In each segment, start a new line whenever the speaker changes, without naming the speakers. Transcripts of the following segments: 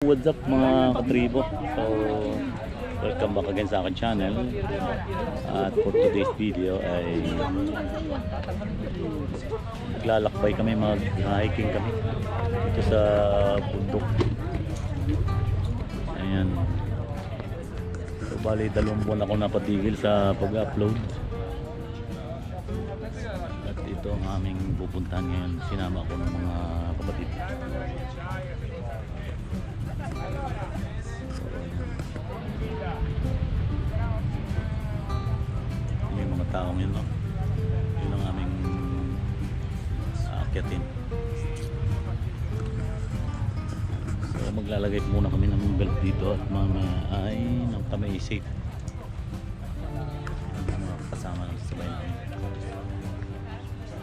What's up mga katribo? So, welcome back again sa akin channel. At for today's video ay maglalakbay kami, mag-hiking kami dito sa bundok. Ayan. So, bali 2 buwan ako napatigil sa pag-upload. At ito ang aming pupuntahan ngayon. Sinama ko ng mga kapatid. May mga taong yun, no? Yun ang aming aakyatin. So maglalagay muna kami ng belt dito at mga ay nang kami safe. Mga kasama ng sabay namin.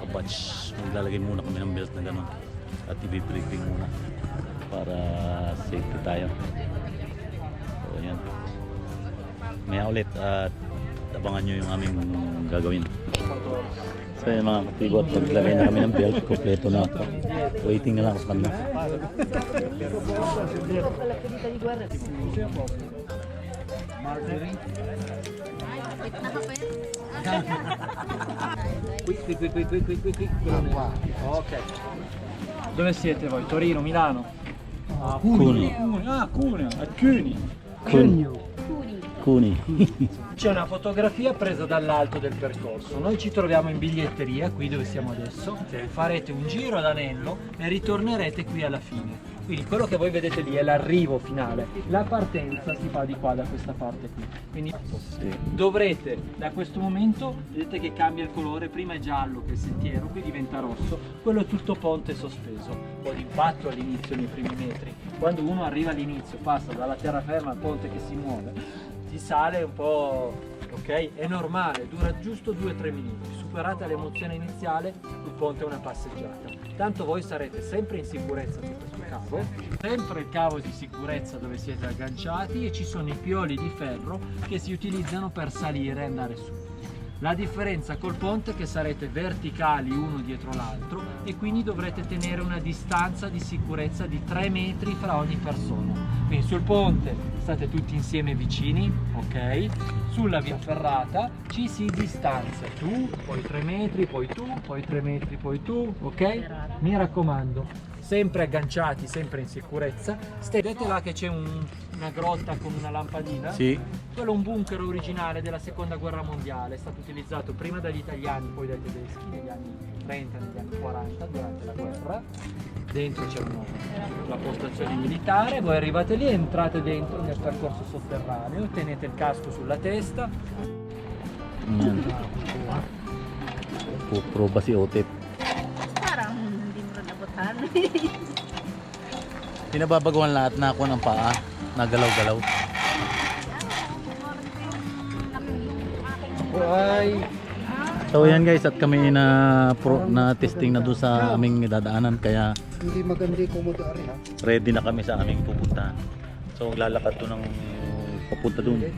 Kabatch, maglalagay muna kami ng belt na gano'n at i-briefing muna para safety tayo. So ayan, maya ulit at abangan nyo yung aming gagawin. So yung mga katibot, maglagay na kami ng belt, kompleto na ako. Waiting na lang ako sa kanila.
Ok. Dove siete voi? Torino, Milano?
Cuneo.
Ah, Cuneo, a Cuni.
Cuni.
C'è una fotografia presa dall'alto del percorso. Noi ci troviamo in biglietteria, qui dove siamo adesso. Farete un giro ad anello e ritornerete qui alla fine. Quindi quello che voi vedete lì è l'arrivo finale. La partenza si fa di qua, da questa parte qui. Quindi dovrete, da questo momento, vedete che cambia il colore, prima è giallo che è il sentiero, qui diventa rosso, quello è tutto ponte sospeso. Un po' di impatto all'inizio nei primi metri. Quando uno arriva all'inizio, passa dalla terraferma al ponte che si muove, si sale un po', ok? È normale, dura giusto 2-3 minuti. Superata l'emozione iniziale, il ponte è una passeggiata. Tanto voi sarete sempre in sicurezza su questo cavo, sempre il cavo di sicurezza dove siete agganciati e ci sono i pioli di ferro che si utilizzano per salire e andare su. La differenza col ponte è che sarete verticali uno dietro l'altro e quindi dovrete tenere una distanza di sicurezza di 3 metri fra ogni persona. Quindi sul ponte state tutti insieme vicini, ok? Sulla via ferrata ci si distanzia, tu, poi 3 metri, poi tu, poi 3 metri, poi tu, ok? Mi raccomando, sempre agganciati, sempre in sicurezza. Vedete là che c'è una grotta con una lampadina?
Sì.
Quello è un bunker originale della seconda guerra mondiale, è stato utilizzato prima dagli italiani, poi dai tedeschi negli anni 30, negli anni 40, durante la guerra. Dentro c'è la postazione militare, voi arrivate lì, entrate dentro nel percorso sotterraneo, tenete il casco sulla testa.
Proba si Otep.
Parang hindi mo nabutan.
Pinababaguhan lahat na ako ng paa, nagalaw-galaw.
Ay.
So yan guys, at kami na testing na doon sa aming dadaanan, kaya
Hindi maganda yung komodo ari ha.
ready na kami sa aming pupuntahan. So lalakad doon ng papunta doon.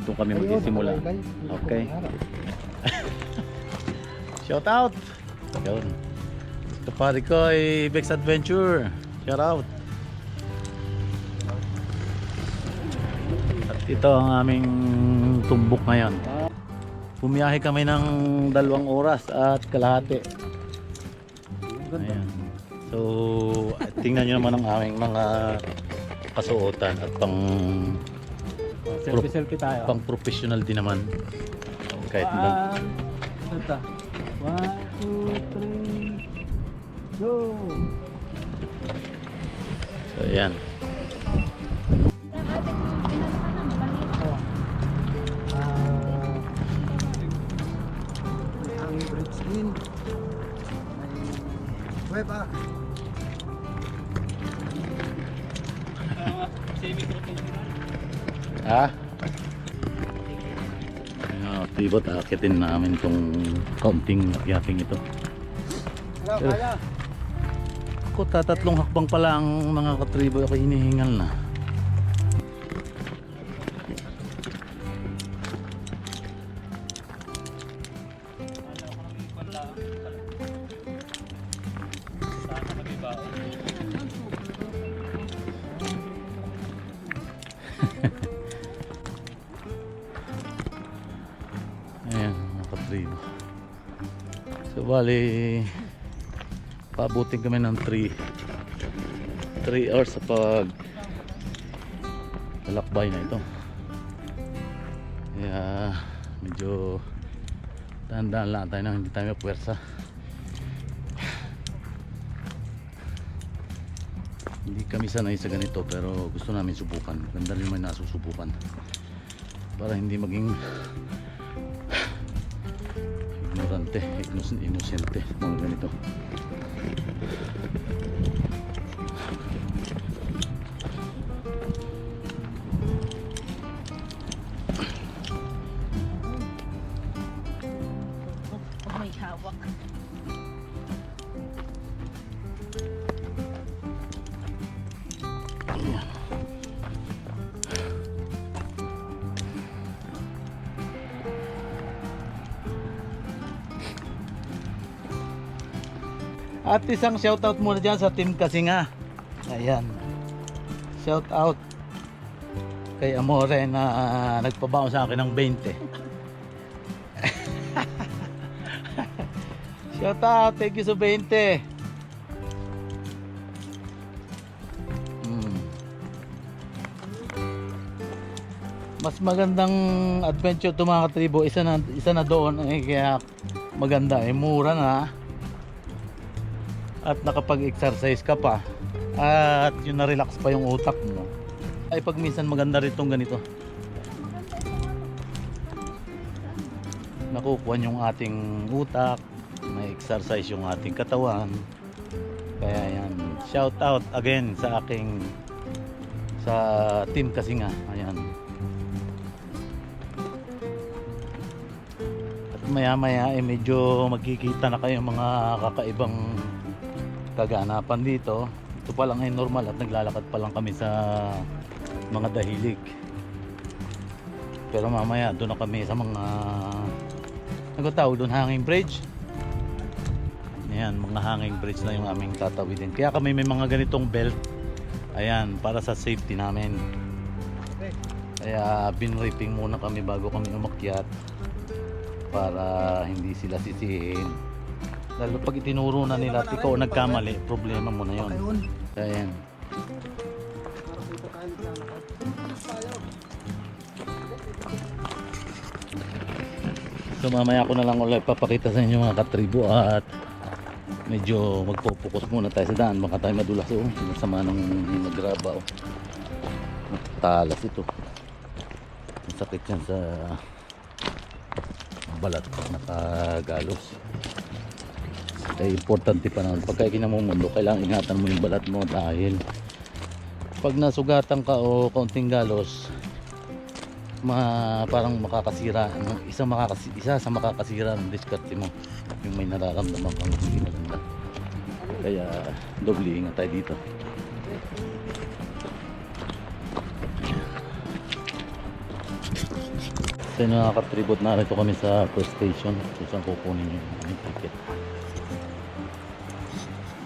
Doon kami magsisimula. Okay. Shout out. Yun. Kapari ko ay Bex Adventure. Shout out. At ito ang aming tumbok ngayon. Bumiyahe kami ng 2 oras at kalahati. Ayan. So, tingnan nyo naman ang aming mga kasuotan at
Selfie tayo.
pang professional din naman. Kahit na.
1, 2, 3, go!
So, ayan.
Ang bridge din. May web
Ha? Tibot, akitin namin itong kaunting yaking ito.
Kaya.
Ako, 3 hakbang pala ang mga katribo ako hinihingal na. tribo. So bali paabutin kami ng 3 hours sa pag lalakbay na ito. Kaya medyo dahan-dahan lang tayo na hindi tayo mapuwersa. Hindi kami sanay sa ganito pero gusto namin subukan. Ganda rin may nasusubukan para hindi maging ignorante, inosente mga ganito.
May hawak.
Ayan. At isang shoutout muna dyan sa Team Kasinga. Ayan. Shoutout kay Amore na nagpabaon sa akin ng 20. Shoutout, thank you sa 20. Mas magandang adventure to mga katribo, isa na doon kaya maganda mura na at nakapag-exercise ka pa at yun na-relax pa yung utak mo. Ay pag minsan maganda rin itong ganito, nakukuha yung ating utak, may exercise yung ating katawan. Kaya yan, shout out again sa Team Kasinga. Ayan. Maya maya medyo magkikita na kayo mga kakaibang kaganapan dito. Ito pa lang ay normal at naglalakad pa lang kami sa mga dahilig, pero mamaya doon na kami sa mga nagtawag doon, hanging bridge. Ayan, mga hanging bridge na yung aming tatawidin, kaya kami may mga ganitong belt, ayan, para sa safety namin. Kaya binripping muna kami bago kami umakyat para hindi sila sisihin. Lalo pag itinuro na nila at ikaw nagkamali, problema mo na yun. Kaya yan. So mamaya ko na lang ulit papakita sa inyo mga katribo at medyo magpo-focus muna tayo sa daan, baka tayo madulas. Sama ng nagraba. Talas ito. Masakit yan sa balat pag nakagalos. Kaya importante pa naman pagka kinamumundo, kailangan ingatan mo yung balat mo dahil pag nasugatan ka o kaunting galos, parang makakasira, isa sa makakasira ng diskarte mo, yung may nararamdaman kang hindi maganda. Kaya doble ingat tayo dito. So mga katribot, narito kami sa first station kung saan kukunin yung aming ticket.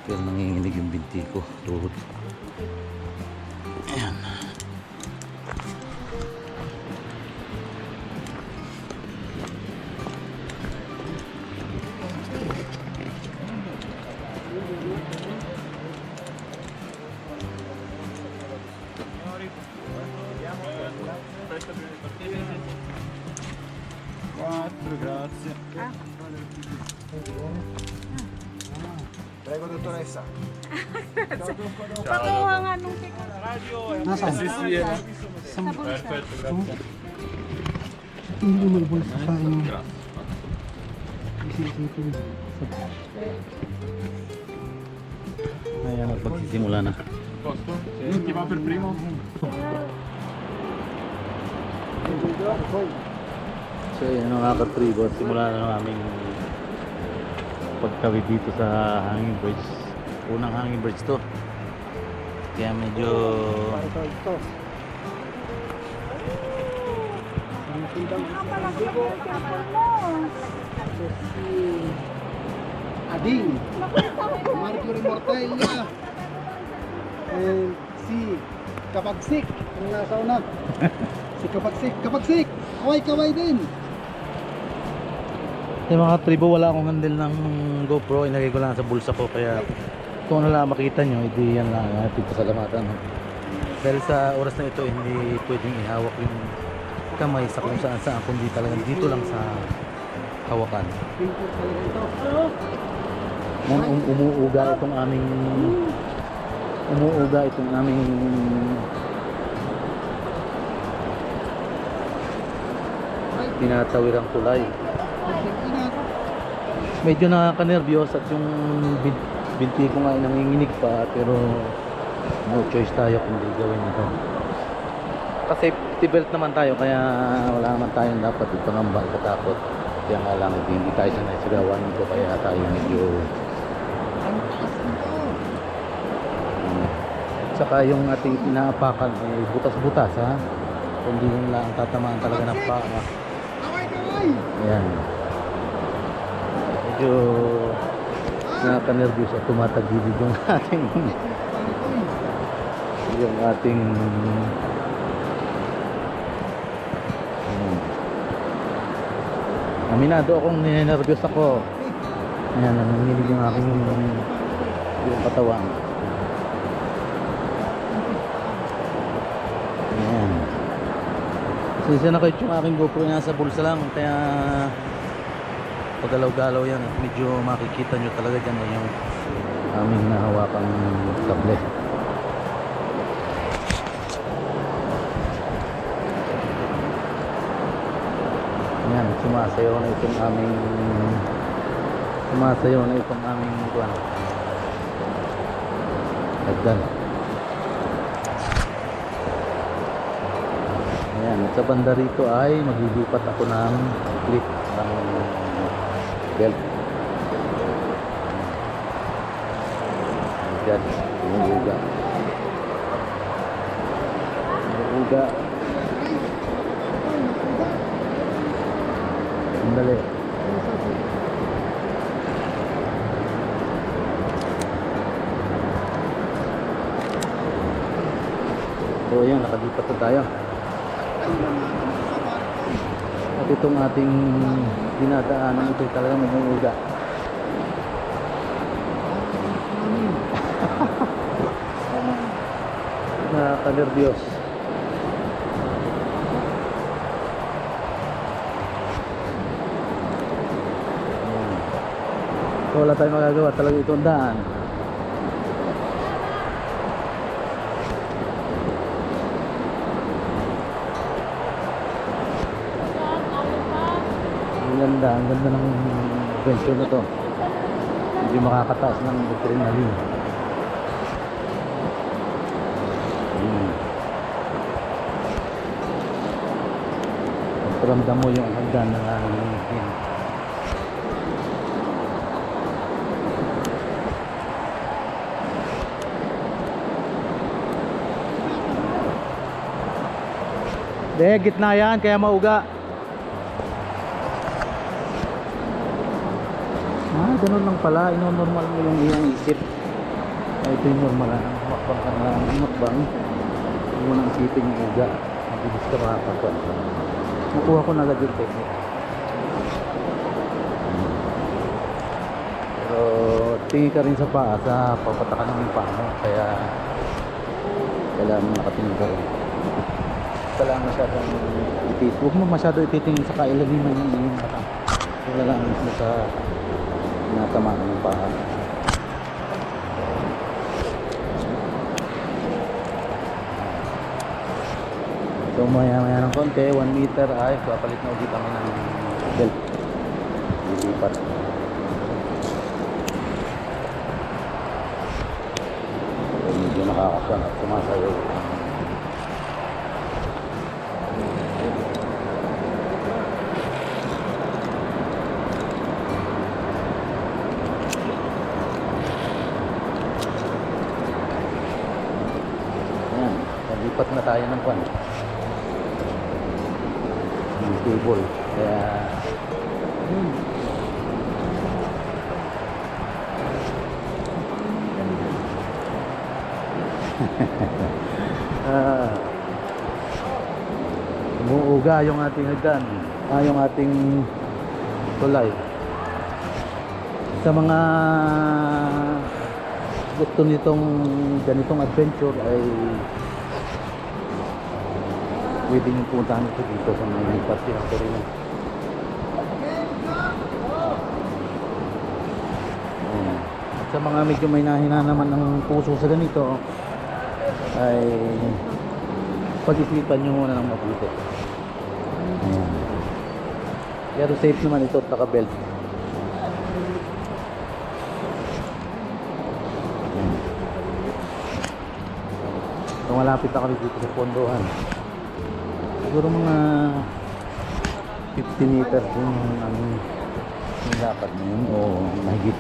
Pero nanginginig yung binti ko, tuhod. Ayan.
Grazie. Prego dottoressa.
Pakuha nga nung ticket.
Nasa?
Perfetto,
grazie. Hindi mo bulsa sa inyo.
Ayan, magpagsisimula na.
Chi va per primo?
So yan mga katribo, simula na ng aming pagtawid dito sa hanging bridge. Unang hanging bridge to, kaya medyo
Ito. Ading. Marjorie Mortella. Si Kapagsik. Ang nasa una. Si Kapagsik. Kapagsik! Kaway-kaway din!
Yung mga tribo, wala akong handle ng GoPro, inagay ko lang sa bulsa ko, kaya kung ano lang makita nyo, hindi yan lang ating pasalamatan. Dahil sa oras na ito, hindi pwedeng ihawak yung kamay sa kung saan saan, kundi talagang dito lang sa hawakan. Yan, umuuga itong aming tinatawirang tulay. Medyo nakaka-nervyos at yung binti ko nga ay nanginginig pa, pero no choice tayo kundi gawin ito. Kasi safety belt naman tayo, kaya wala naman tayong dapat ipangamba, ikatakot. Kaya nga lang hindi tayo sanay sigawan ito, kaya tayo medyo saka yung ating pinaapakan ay butas-butas, ha, kundi yung lang tatamaan talaga ng paa. Ayan, medyo nakaka-nervous at tumatagilid yung ating aminado akong ninervyos ako. Ayan, nanginginig yung aking yung katawan. Ayan, pasensya na kayo, yung aking GoPro nasa bulsa lang, kaya pagalaw-galaw yan at medyo makikita nyo talaga dyan ay yung aming nahawakang kable. Yan, sumasayaw na itong aming kuwan, hagdan. Ayan, at sa banda rito ay maglilipat ako ng clip ng belt. Ayan, umuuga. Sandali. So ayan, nakalipat na tayo. At itong ating dinadaanan, ito talaga mag-uuga. Nakaka-nervyos. So wala tayong magagawa, talaga itong daan. Ang ganda ng adventure na to. Hindi makakataas ng adrenaline. Ramdam mo yung hagdan ng hangin. Gitna yan, kaya mauga. Ganun lang pala, ino-normal mo yung iyong isip. Ito yung normal, makbang ka na, makbang. Hindi mo nang isipin yung uga. Mabilis ka makakakuan. Nakuha ko na agad yung technique. Pero tingin ka rin sa paa, sa papatakan ng paa mo. Kaya kailangan nakatingin ka rin. Kailangan masyadong ititingin. Huwag mo masyado ititingin sa kailagiman ng iyong mata. Kailangan mo sa natamaan ng paa. So maya ng konti, 1 meter ay papalit na ulit kami ng belt. Lilipat. So medyo nakakasyan at sumasayaw. Lipat na tayo ng kwan, ng table, kaya umuuga yung ating hagdan, yung ating tulay. Sa mga gusto nitong ganitong adventure ay pwede nyo puntahan ito dito sa may Parque Victorino. At sa mga medyo may nahina naman ng puso sa ganito ay pag-isipan nyo muna ng mabuti. Ayan. Pero safe naman ito at naka-belt. So malapit na kami dito sa pondohan. Siguro mga 50 meters yung yung lakad na yun o mahigit.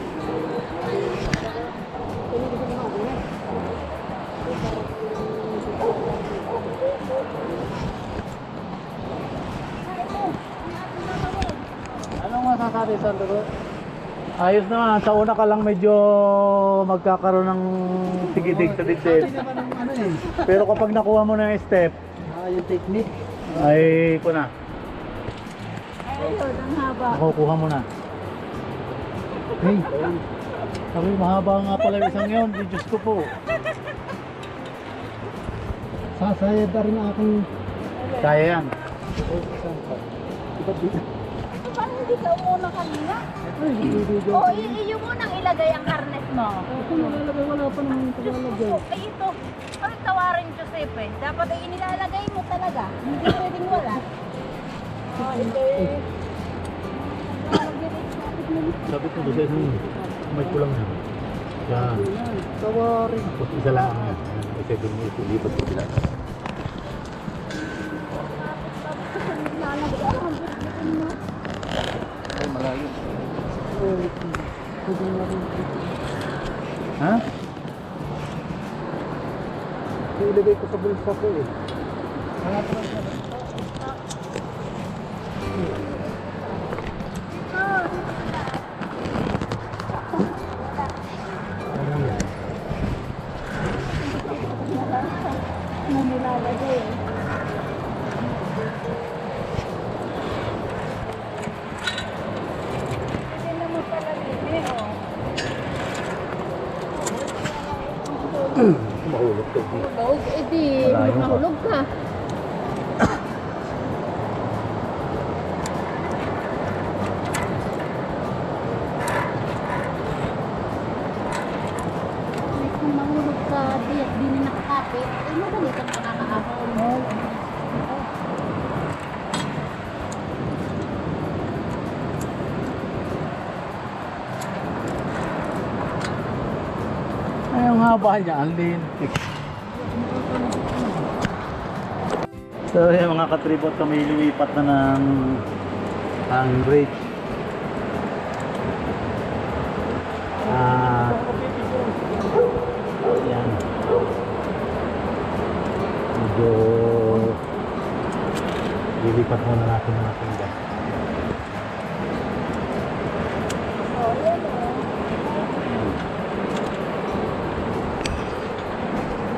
Anong masasabi, Sandro? Ayos naman, sa una ka lang medyo magkakaroon ng tigidig sa dibdib. Pero kapag nakuha mo na yung step,
Yung technique.
ay ko na,
Ayun, ang haba.
makukuha mo na. Hey, sabi mahaba nga pala yung isang yun, di Diyos ko po.
Sasayad na rin aking
Kaya yan.
Paano hindi ka umuna kanina? Oo, iyo mo nang ilagay ang karnet mo.
wala pa naman
Diyos ko, ay ito. Bakit tawarin Joseph eh? Dapat ay inilalagay mo talaga. Hindi pwedeng wala. Oh, hindi.
Sabi ko doon sa may kulang na. Yan.
Tawarin.
Tapos isa lang yan. Kasi doon mo ilipat ko sila. Ay, malayo. Ha?
Ilagay ko sa bulsa ko eh.
Nilalagay eh. Hindi naman pala bibig, oh.
Mahulog to.
Hulog, edi
Malayo pa.
mahulog ka. Kung mahulog ka, di at di na nakakapit, ay madali kang makakaahon.
Ay, ang haba niya, ang lintik. So, yung mga katribot kami lumipat na ng ang bridge. Yan. Medyo lilipat muna natin ang ating gas.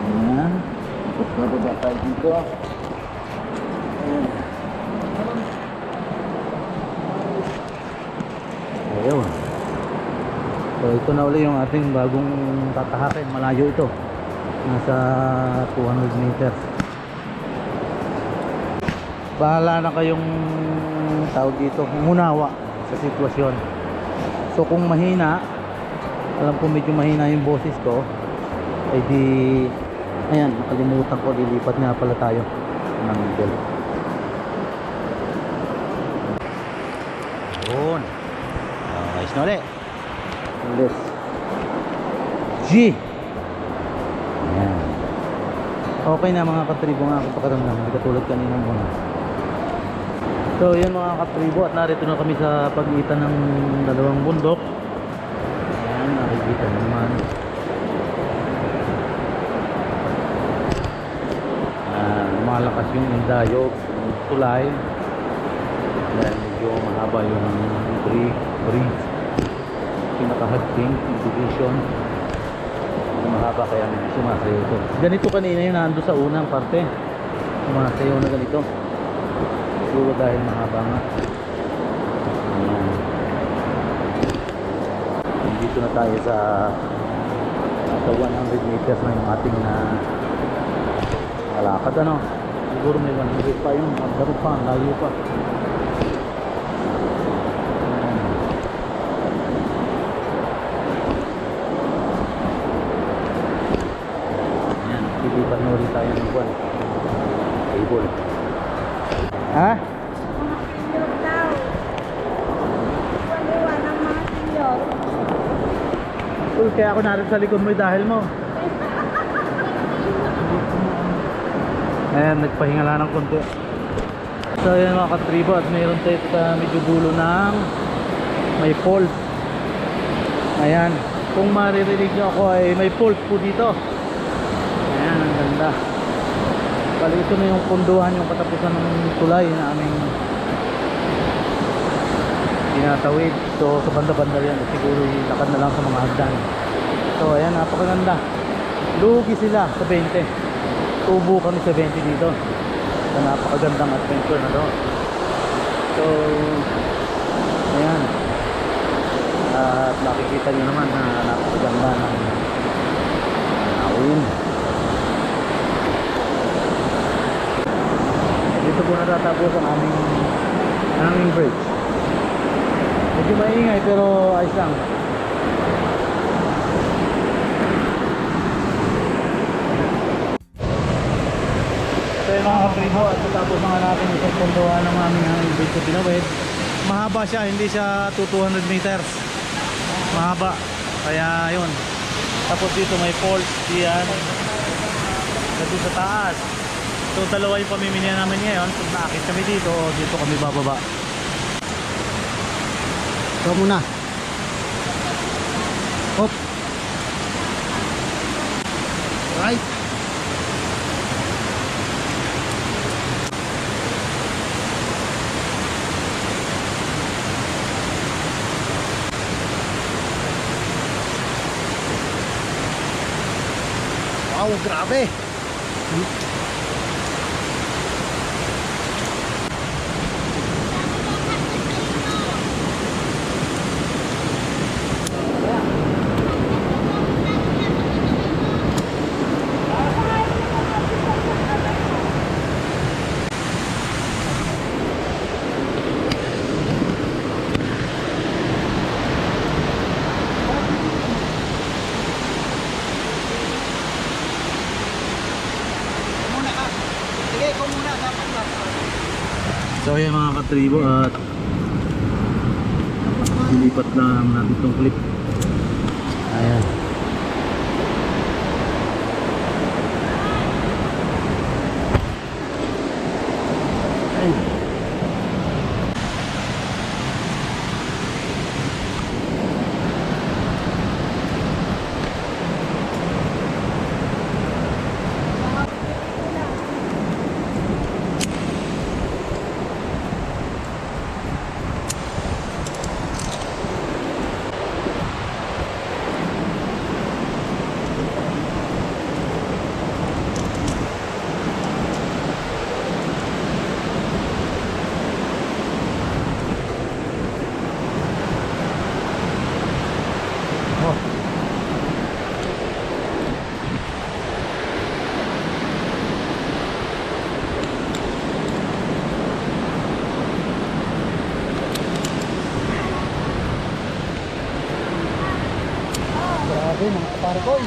Ayan. Tapos mababa tayo dito. Ayun. So ito na uli yung ating bagong tatahakin. Malayo ito. Nasa 200 meters. Bahala na kayong tao dito. Umunawa sa sitwasyon. So kung mahina, alam ko medyo mahina yung boses ko, ay di, ayan, nakalimutan ko, lilipat nga pala tayo ng belt. Yun. Ayos na ulit. Ulit. G. Ayan. Okay na mga katribo nga ako pakaramdam. Hindi katulad kanina muna. So yun mga katribo, at narito na kami sa pagitan ng dalawang bundok. Ayan, nakikita naman. Malakas yung indayog, yung tulay. Dahil medyo mahaba yung bridge. Pinakahagting division. Mahaba kaya medyo sumasayo ito. Ganito kanina yung nando sa unang parte. Sumasayo na ganito. Siguro dahil mahaba nga. Ayan. nandito na tayo sa 100 meters na yung ating lakad, ano. Siguro may 100 pa yun, magdaro pa, layo pa. Ayan, pilipan na ulit tayo ng buwan. Table. Ha?
Mga senior daw. Waliwan ang mga senior.
Uy, kaya ako narito sa likod mo dahil mo. Ayan, nagpahinga lang ng konti. So ayan mga katribo, at mayroon tayo sa medyo dulo ng may fault. Ayan, kung maririnig nyo ako ay may fault po dito. Ayan, ang ganda. Bali ito na yung punduhan, yung katapusan ng tulay na aming tinatawid. So sa banda-banda yan, siguro lakad na lang sa mga hagdan. So ayan, napakaganda. Lugi sila sa 20. Tubo kami sa 20 dito. So napakagandang adventure na doon. So ayan. At makikita nyo naman na napakaganda ng awin. Dito po natatapos ang aming bridge. Medyo maingay pero ayos lang. So yung mga kapribo, at tapos na nga natin isang punduhan ng aming bridge sa Pinawid. Mahaba siya, hindi siya 200 meters. Mahaba. Kaya yun. Tapos dito may fault diyan. Dito sa taas. So dalawa yung pamimilihan namin ngayon. Pag naakit kami dito, dito kami bababa.
Ikaw muna. Hop. Right. Wow, grabe.
So ayan mga katribo, at dilipat lang natin itong clip. Ayan. Ayun. Grabe mga kaparkoy.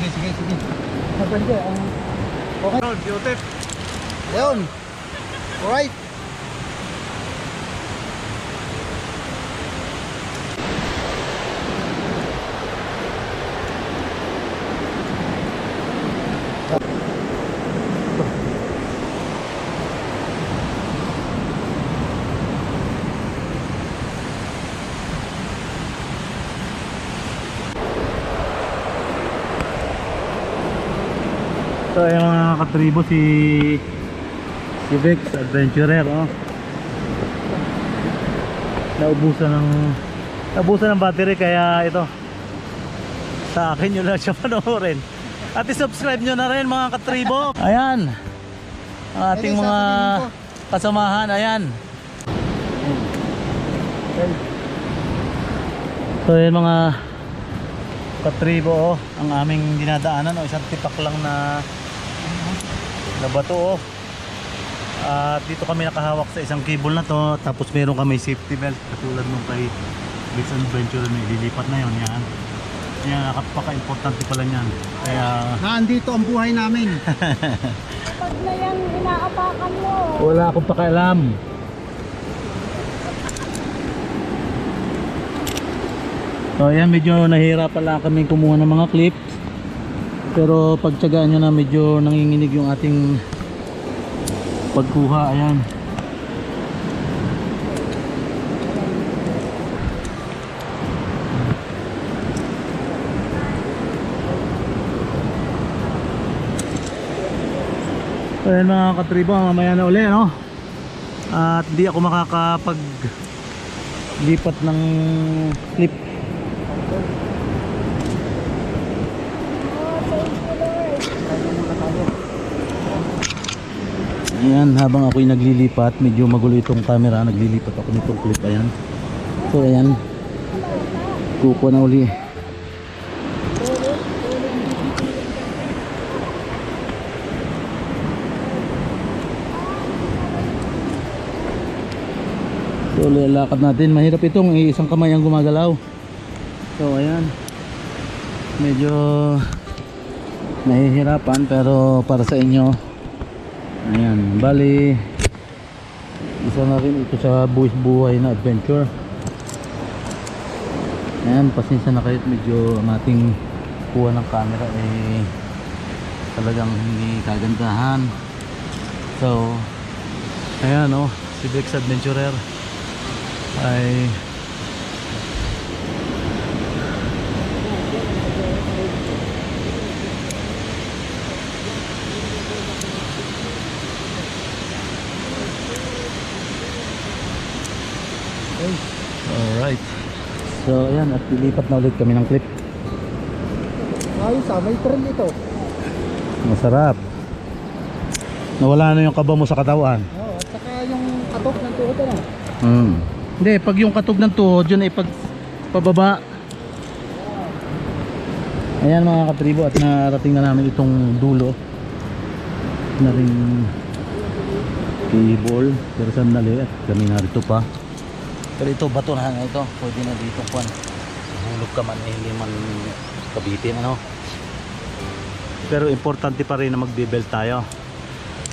Sige. Nabanda ang okay.
Beauty.
Ayun. Alright.
So yung mga katribo, si Vex Adventurer, oh. Naubusan ng battery, kaya ito sa akin yun lang siya panoorin. At i-subscribe nyo na rin mga katribo. Ayan. Ang ating mga kasamahan. Ayan. So yun mga katribo, ang aming dinadaanan, isang tipak lang na bato. At dito kami nakahawak sa isang cable na to. Tapos meron kami safety belt katulad nung kay Big's Adventure na ililipat na yun. Yan. Yan, napaka-importante pala niyan. Kaya
Nandito ang buhay namin.
Pag na yung inaapakan mo.
wala akong pakialam. So ayan, medyo nahihirapan lang kami kumuha ng mga clips. Pero pagtsagaan nyo na, medyo nanginginig yung ating pagkuha. Ayan. So ayan mga katribo, mamaya na uli, no? At hindi ako makakapaglipat ng clip. Ayan, habang ako'y naglilipat, medyo magulo itong camera, naglilipat ako nitong clip. Ayan. So ayan, kukuha na uli. So lalakad natin, mahirap itong isang kamay ang gumagalaw. So ayan, medyo nahihirapan, pero para sa inyo. Ayan, bali isa na rin ito sa buhay na adventure. Ayan, pasensya na kayo, medyo ang ating kuha ng camera talagang hindi kagandahan. So ayan, oh, si Big's Adventurer ay alright. So ayan, at lilipat na ulit kami ng clip.
Ayos may trend ito.
Masarap. Nawala na yung kaba mo sa katawan.
Oo, at saka yung katok ng tuhod na.
Hindi, pag yung katog ng tuhod, yun ay pag pababa. Ayan mga katribo, at narating na namin itong dulo na rin cable. Pero sandali, at kami narito pa. Pero ito, bato na ito. Pwede na dito kwan. Hulog ka man, hindi man kabitin, ano. Pero importante pa rin na magbe-belt tayo.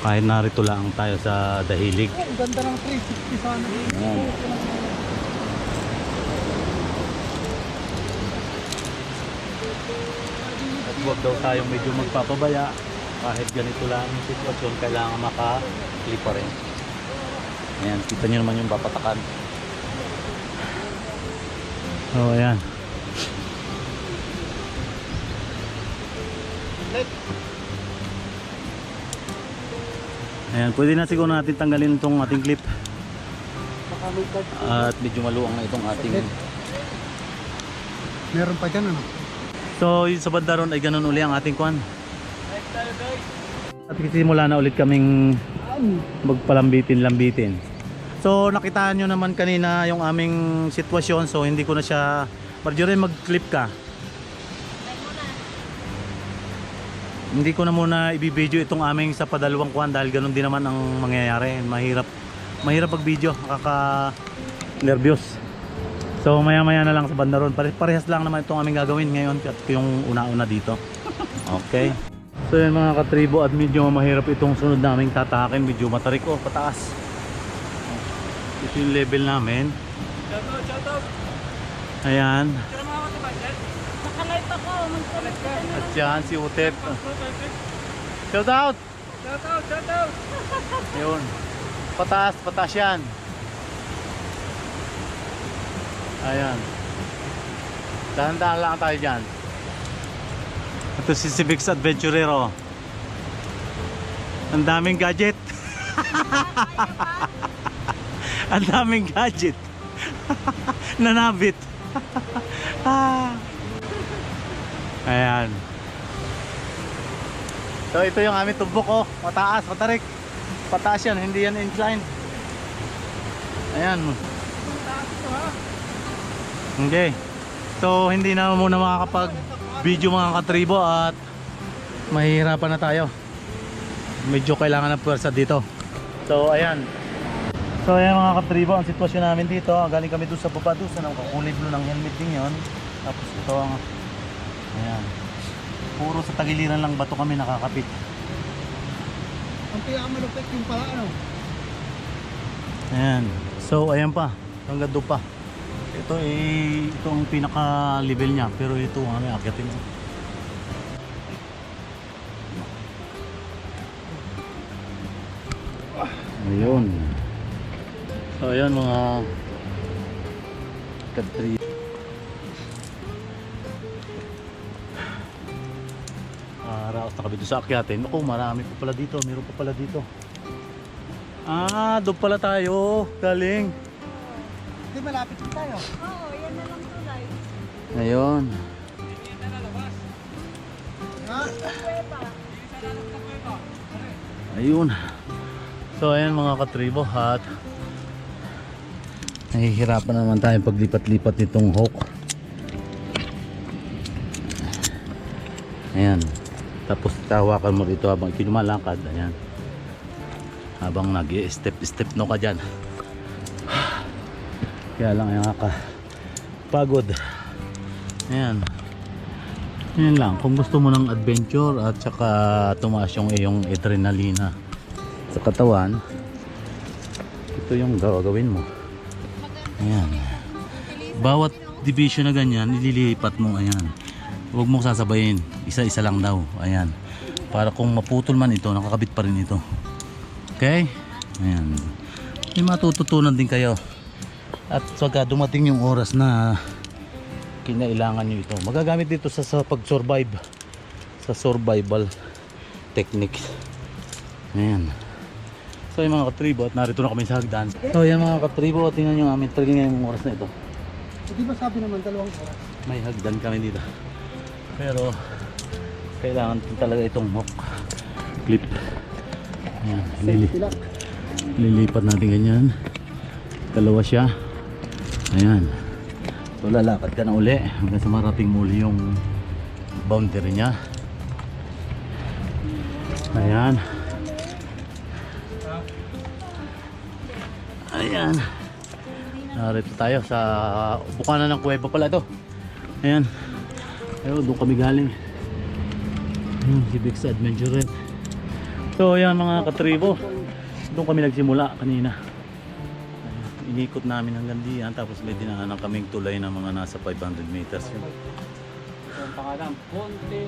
Kahit narito lang tayo sa dahilig.
Ang ganda ng 360 sana dito.
Ayan. At huwag daw tayong medyo magpapabaya. Kahit ganito lang yung sitwasyon, kailangan maka-clip pa rin. Ayan, kita nyo naman yung papatakan. Oh, ayan. Ayan, pwede na siguro natin tanggalin itong ating clip. At medyo maluwang na itong ating.
Meron pa dyan ano?
So yung sa banda ron ay ganun uli ang ating kwan. At simula na ulit kaming magpalambitin-lambitin. So nakita nyo naman kanina yung aming sitwasyon. So hindi ko na siya, Marjorie, mag-clip ka. Hindi ko na muna ibibideo itong aming sa padalawang kwan dahil ganun din naman ang mangyayari. Mahirap pag-video, nakaka-nervyos. So maya maya na lang sa banda ron. Parehas lang naman itong aming gagawin ngayon at yung una-una dito. Okay. So yun mga katribo, at medyo mahirap itong sunod naming tatakin. Medyo matarik, oh, pataas. Ito yung level namin. Ayan.
Nakalive ako.
At yan si Utep. Shout out!
Shout out!
Yun. Pataas yan. Ayan. Dahan-dahan lang tayo dyan. Ito si Big's Adventurer, oh. Ang daming gadget. Ang daming gadget. Nanabit. Ayan. So ito yung aming tumbok oh. Mataas, matarik. Pataas yan, hindi yan incline. Ayan. Okay. So hindi na muna makakapag video mga katribo at mahihirapan na tayo. Medyo kailangan ng pwersa dito. So ayan. So ayan mga katribo, ang sitwasyon namin dito. Galing kami doon sa baba doon sa kulay blue ng helmet din yun. Tapos ito ang ayan. Puro sa tagiliran lang bato kami nakakapit.
Ang pinakamalupit yung pala ano.
Ayan. So ayan pa. Hanggang doon pa. Ito ang pinaka level niya. Pero ito ang akyatin mo. Ayun. So ayan mga kadri. Raos na kami doon sa akyatin. Ako, marami pa pala dito. Meron pa pala dito. Doon pala tayo. Galing.
Hindi, malapit din tayo.
Oo, yan na lang to guys.
Ayun. Ayun. So ayan mga katribo at nahihirapan naman tayo paglipat-lipat nitong hawk. Ayan. Tapos tawakan mo dito habang kinumalakad. Ayan. Habang nag-step-step no ka dyan. Kaya lang yung pagod. Ayan. Yan lang. Kung gusto mo ng adventure at saka tumaas yung iyong adrenalina sa katawan, ito yung gagawin mo. Ayan. Bawat division na ganyan, nililipat mo. Ayan. Huwag mo sasabayin. Isa-isa lang daw. Ayan. Para kung maputol man ito, nakakabit pa rin ito. Okay? Ayan. May matututunan din kayo. At pagka dumating yung oras na kinailangan nyo ito, magagamit dito sa pag-survive. Sa survival techniques. Ayan. So yung mga katribo, at narito na kami sa hagdan. So yan mga katribo, tingnan nyo aming training ngayong oras na ito.
Hindi ba sabi naman 2 oras?
May hagdan kami dito. Pero kailangan talaga itong hook clip. Ayan, lilipat natin ganyan. Dalawa siya. Ayan. So lalakad ka na uli hanggang sa marating muli yung boundary niya. Ayan. Ayan. Narito tayo sa bukanan ng kuweba pala ito. Ayan. Ayun, doon kami galing. Si Bix Adventure. So ayan mga katribo, doon kami nagsimula kanina. Inikot namin hanggang diyan, tapos may dinaanan kaming tulay na mga nasa 500 meters yun.
Ang pangalan, Ponte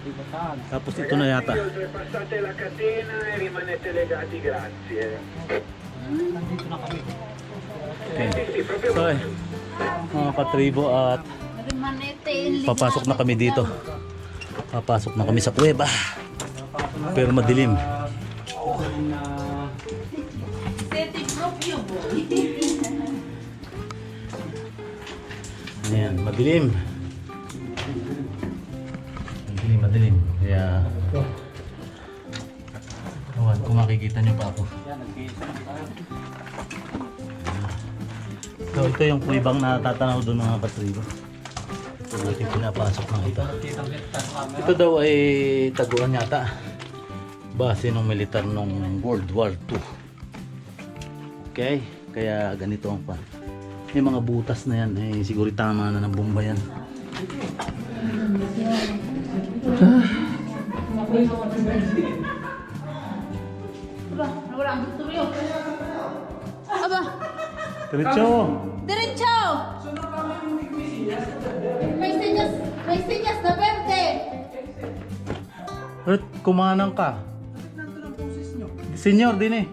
Ribatan.
Tapos ito na yata.
Oltrepassate la catena e rimanete legati, grazie.
Nandito na kami.
Okay. So mga katribo, at papasok na kami dito. Papasok na kami sa kuweba. Pero madilim. Ayan, madilim. Madilim. Kaya awan, kung makikita nyo pa ako. So ito yung kuwibang natatanaw doon mga katribo. Ito natin pinapasok ng ito. Ito daw ay taguan yata. Base ng militar nung World War II. Okay? Kaya ganito ang pan. Yung mga butas na yan, siguro tama na ng bomba yan.
Wala ang gusto mo yun. Aba,
Diretso!
diretso! May sinyas na verde.
Hurt, kumanang ka. Senyor, dine.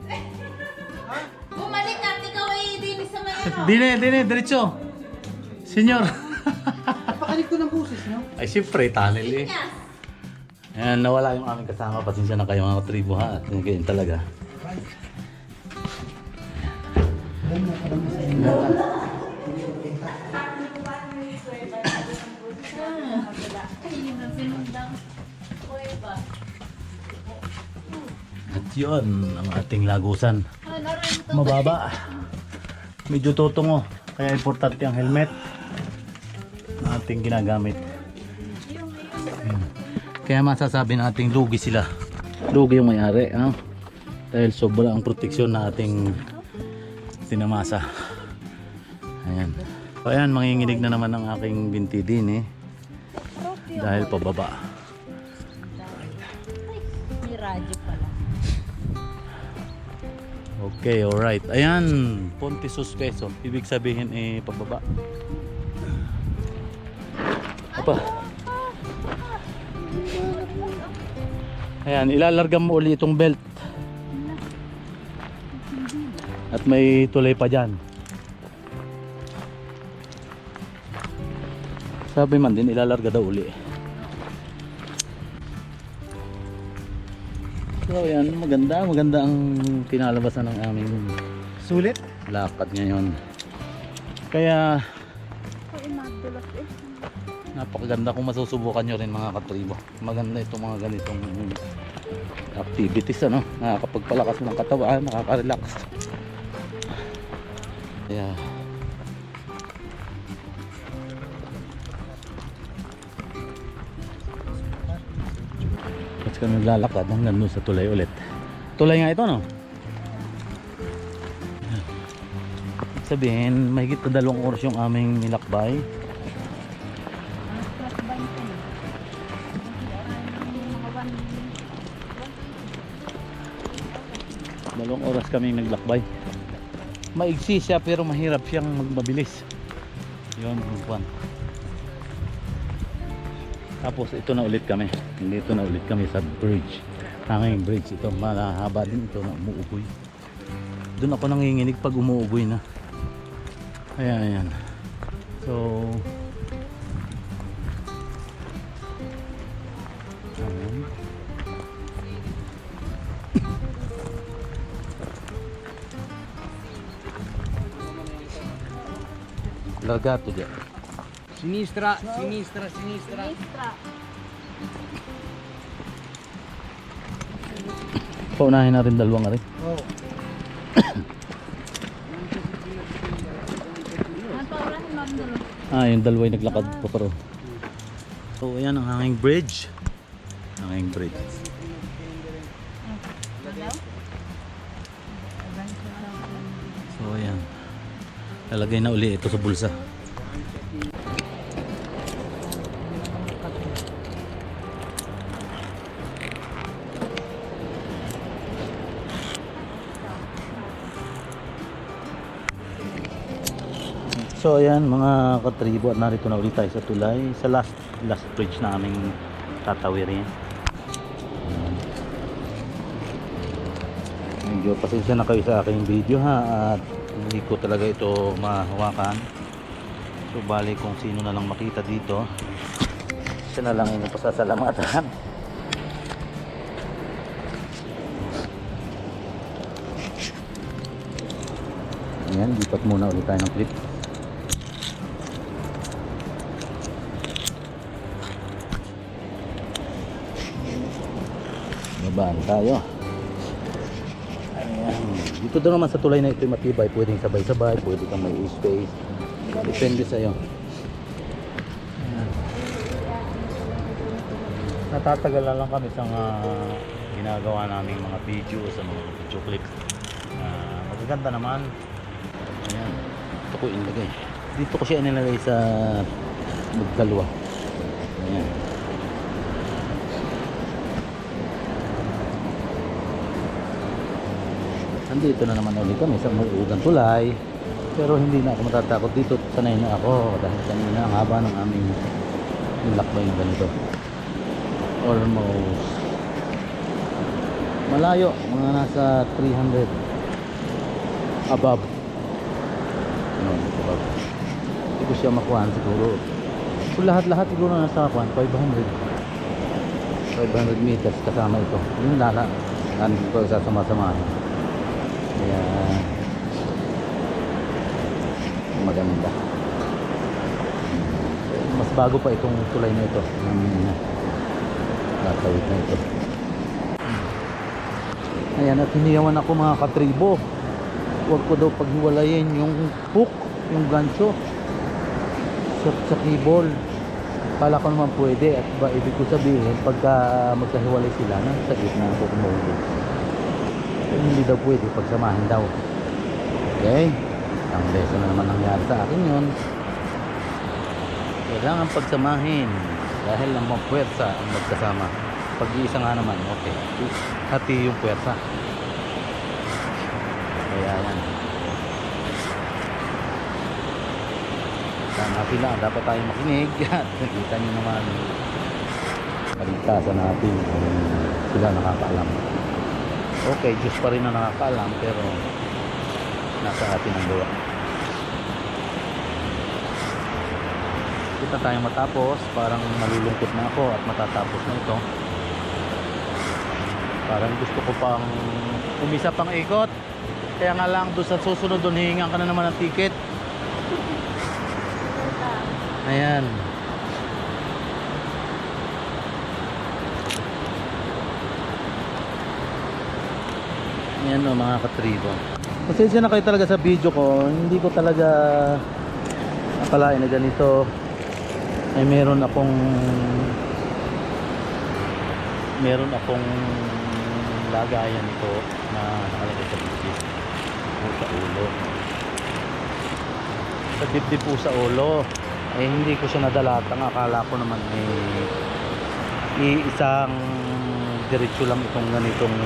Bumalik at ikaw ay din sa may ano.
Dine, diretso. Senyor.
Napakalit ko ng busis, no?
Ay, siyempre, tunnel eh.
Sinyas.
Ayan, nawala yung aming kasama. Pasensya na kayo mga tribo ha. At ganyan talaga. Yun ang ating lagusan. Mababa. Medyo tutungo. Kaya importante ang helmet na ating ginagamit. Ayan. Kaya masasabi nating lugi sila. Lugi yung may-ari. Dahil sobra ang proteksyon na ating tinamasa. Ayan. So ayan, manginginig na naman ang aking binti din eh. Dahil pababa.
May radyo pala.
Okay, alright. Ayan, Ponte Suspeso. Ibig sabihin pababa. Apa? Ayan, ilalargam mo uli itong belt. At may tulay pa dyan. Sabi man din, ilalarga daw uli. So ayan, maganda ang kinalabasan ng aming
Sulit.
lakad ngayon. Kaya napakaganda kung masusubukan nyo rin mga katribo. Maganda itong mga ganitong activities, nakakapagpalakas ng katawan, nakaka-relax. Kaya at kami naglalakad hanggang doon sa tulay ulit. Tulay nga ito, no? Ibig sabihin, mahigit na 2 oras yung aming nilakbay. Dalawang oras kaming naglakbay. Maigsi siya pero mahirap siyang magmabilis. Yun, buwan. Tapos ito na ulit kami. Dito na ulit kami sa bridge. Hanging bridge ito, mahaba din ito na umuugoy. Doon ako nanginginig pag umuugoy na. Ayan. So ayan. Largato dyan.
Sinistra.
Extra.
Paunahin natin dalawang rin.
Ang paurahin mo ang dulo.
Yung dalawa yung naglakad pa pero. So ayan ang hanging bridge. Hanging bridge. So ayan. Lalagay na uli ito sa bulsa. So ayan mga katribo, at narito na ulit tayo sa tulay, sa last bridge na aming tatawirin. Medyo pasensya na kayo sa aking video at hindi ko talaga ito mahawakan. So bali kung sino na lang makita dito, siya na lang inyong pasasalamatan. Ayan, lipat muna ulit tayo ng clip. Babaan tayo. Ayan. Dito daw naman sa tulay na ito matibay, pwedeng sabay-sabay, pwede kang may space, depende sa'yo. Ayan. Natatagal na lang kami sa ginagawa naming mga video, sa mga video clips. Magaganda naman. Ayan. Ito ko inilagay, dito ko siya inilagay sa magdalwa. Ayan. Nandito na naman ulit kami sa Malugang Tulay, pero hindi na ako matatakot dito, sanay na ako dahil kanina ang haba ng aming nilakbay na ganito. Almost malayo, mga nasa 300 above. Above. Hindi ko siya makuhaan siguro. Kung lahat siguro nasa 500 meters kasama ito. Yung lala, nandito ko sasama-samahin. Kaya maganda. Mas bago pa itong tulay na ito, natawid na ito. Ayan, at hiniyawan ako mga katribo. Huwag ko daw paghiwalayin yung hook, yung gancho sa cable. Kala ko naman pwede, at ba ibig ko sabihin pagka magkahiwalay sila sa gitna ako kumuhulog. Hindi daw pwede, pagsamahin daw. Okay, ang lesson na naman nangyari sa akin yun. Kailangan pagsamahin dahil ang mga puwersa ang magkasama. Pag-iisa nga naman, okay, hati yung puwersa. Kaya yan, sana sila dapat tayong makinig. At nakita nyo naman, kaligtasan natin kung sila nakakaalam. Okay, Diyos pa rin na nakakaalam, pero nasa atin ang gawa. Kita tayong matapos. Parang malulungkot na ako at matatapos na ito. Parang gusto ko pang umisa pang ikot. Kaya nga lang doon sa susunod doon hihingan ka na naman ng ticket. Ayan. Ayan o mga katribo. Pasensya na kayo talaga sa video ko. Hindi ko talaga akalain na ganito. Ay meron akong lagayan nito na nakalagay sa dibdib o sa ulo. Sa dibdib po sa ulo. Eh hindi ko siya nadalatang. Akala ko naman isang diretso lang itong ganitong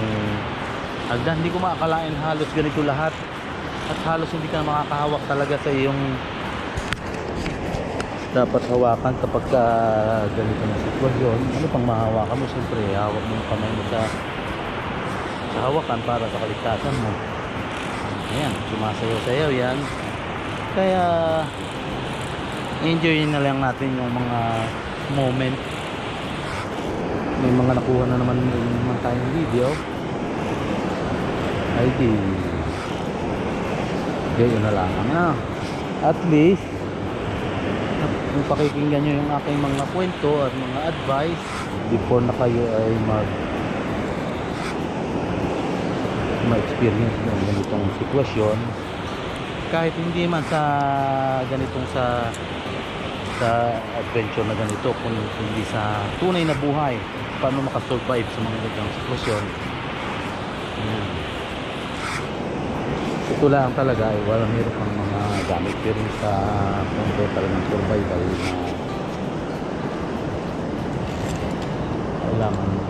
hagdan. Hindi ko maakalain halos ganito lahat. At halos hindi ka makakahawak talaga sa iyong dapat hawakan kapag ganito na sitwasyon. Ano pang mahawakan mo? Siyempre hawak mo yung kamay mo sa hawakan para sa kaligtasan mo. Ayan, sumasayaw-sayaw yan. Kaya enjoy na lang natin yung mga moment. May mga nakuha na naman tayong video. Ay di yun na lang at least kung pakikinggan nyo yung aking mga kwento at mga advice before na kayo ay ma-experience ng ganitong sitwasyon, kahit hindi man sa ganitong sa adventure na ganito, kundi sa tunay na buhay, paano makasurvive sa mga ganitong sitwasyon. Ito lang talaga ay meron kang mga gamit, pero sa mundo talagang survival na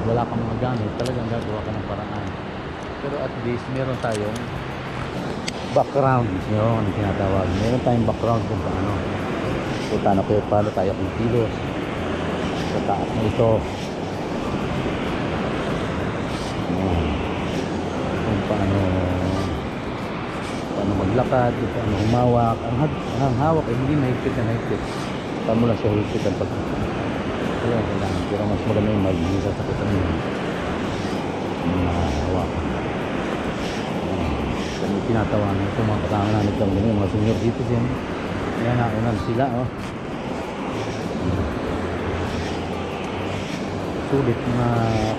wala kang mga gamit, talagang gagawa ka ng paraan. Pero at least meron tayong background, yun tinatawag. Meron tayong background kung paano tayo kumikilos sa taas na ito. Kung paano maglakad, kung paano humawak. Ang hawak ay hindi mahigpit na mahigpit. Paano lang siya higpit ang kailangan. Pero mas maganda yung magsasakitan yun. Hawak. Kami tinatawanan ito mga kasama namin kami, mga senior citizen. Ayan, naunan sila, oh. Sulit na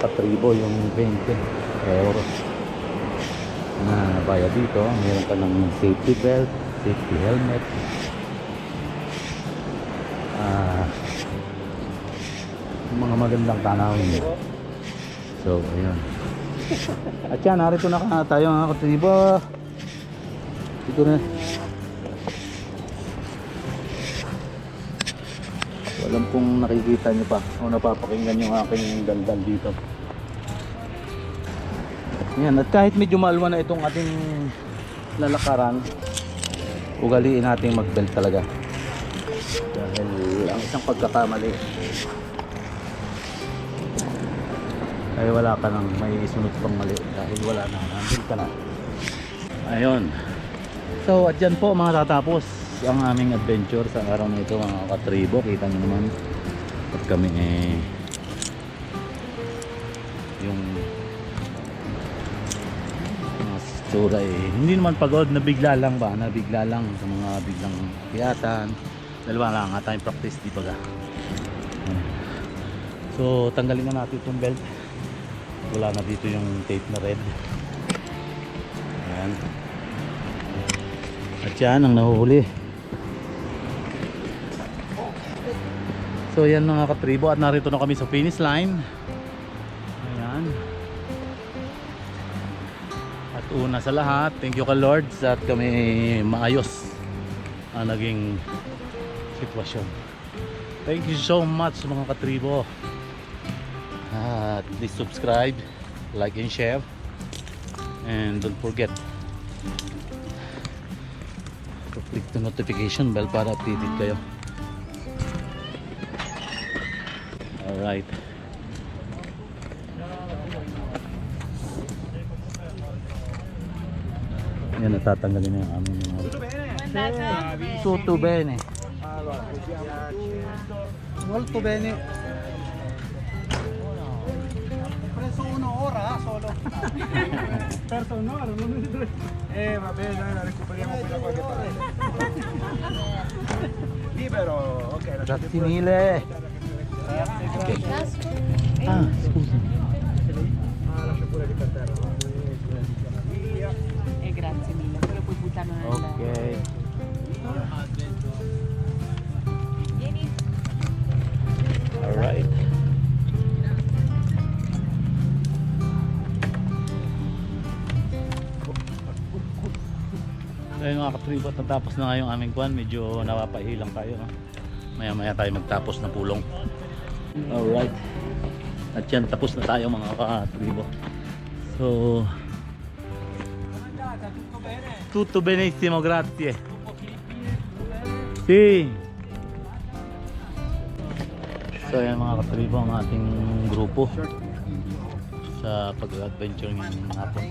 katribo yung 20 euros na bayad dito. Meron ka ng safety belt, safety helmet, mga magandang tanawin. So ayun. At yan, narito na tayo mga katribo. Ito na. Walang pong nakikita nyo pa o napapakinggan yung aking daldal dito. Yan, at kahit medyo malwa na itong ating lalakaran, ugaliin natin mag-belt talaga. Dahil ang isang pagkakamali ay wala ka nang may sunod pang mali dahil wala na, nandun ka na. Ayun. So at dyan po mga tatapos ang aming adventure sa araw na ito mga katribo. Kita nyo naman at kami yung tsura hindi naman pagod, nabigla lang sa mga biglang kiyatan. Dalawa lang nga tayong practice di baga. So tanggalin na natin itong belt. Wala na dito yung tape na red. Ayan. At yan ang nahuhuli. So yan mga katribo, at narito na kami sa finish line. Ayan. At una sa lahat, thank you ka Lord at kami maayos ang naging sitwasyon. Thank you so much mga katribo. Please subscribe, like and share, and don't forget to click the notification bell para updated kayo. Alright. Yan, natatanggalin na yung aming mga tutto bene.
Molto bene. Preso un'ora solo.
Perso un'ora, non è due. Va bene, dai, la recuperiamo qui da qualche parte. Libero, ok.
Grazie mille. Ok. Ah, scusa.
Lascia pure lì per terra. Via.
Grazie mille, quello puoi buttarlo nel...
Ok.
Vieni.
Alright. Ayun mga katribo, natapos na nga yung aming kwan. Medyo napapahilang tayo, no? Maya maya tayo magtapos na pulong. Alright. At yan, tapos na tayo mga katribo. So tutto benissimo, grazie. Sì. So yan mga katribo ang ating grupo sa pag-adventure ngayong hapon.